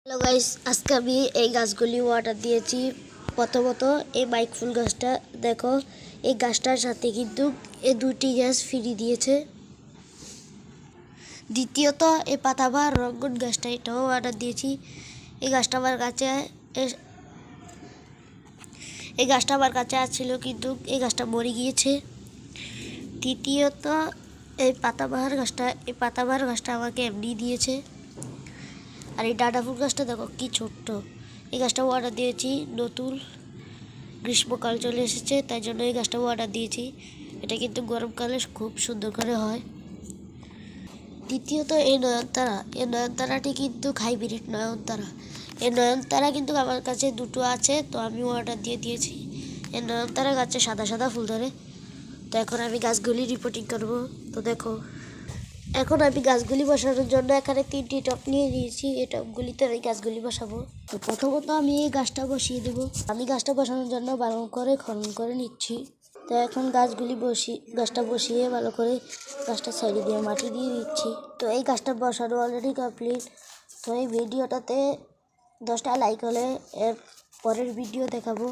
Hello guys, আজকে আমি এই গাছগুলি ওয়াটার দিয়েছি। প্রথমত এই মাইক ফুল গাছটা দেখো, এই গাছটার সাথে কিন্তু এই দুটি গাছ ফ্রি দিয়েছে। দ্বিতীয়ত এই পাতাবাহার রঙ্গন গাছটা, এটাও ওয়াটার দিয়েছি। এই গাছটা আমার কাছে আসছিল, কিন্তু এই গাছটা মরে গিয়েছে। তৃতীয়ত এই পাতাবাহার গাছটা আমাকে এমনি দিয়েছে। আর এই ডাঁটা ফুল গাছটা দেখো কি ছোট্ট, এই গাছটাও অর্ডার দিয়েছি। নতুন গ্রীষ্মকাল চলে এসেছে, তাই জন্য এই গাছটাও অর্ডার দিয়েছি। এটা কিন্তু গরমকালে খুব সুন্দর করে হয়। দ্বিতীয়ত এই নয়নতারাটি কিন্তু হাইব্রিড নয়নতারা। এই নয়নতারা কিন্তু আমার কাছে দুটো আছে, তো আমি অর্ডার দিয়ে দিয়েছি। এই নয়নতারা গাছে সাদা সাদা ফুল ধরে। তো এখন আমি গাছগুলি রিপোর্টিং করব। তো দেখো, এখন আমি গাছগুলি বসানোর জন্য এখানে 3টি টব নিয়ে নিয়েছি। এই টবগুলিতে আমি গাছগুলি বসাবো। তো প্রথমত আমি এই গাছটা বসিয়ে দেবো। আমি গাছটা বসানোর জন্য ভালো করে খনন করে নিচ্ছি। তো এখন গাছটা বসিয়ে ভালো করে গাছটা সাইডে দিয়ে মাটি দিয়ে দিচ্ছি। তো এই গাছটা বসানো অলরেডি কমপ্লিট। তো এই ভিডিওটাতে 10টা লাইক হলে এর পরের ভিডিও দেখাবো।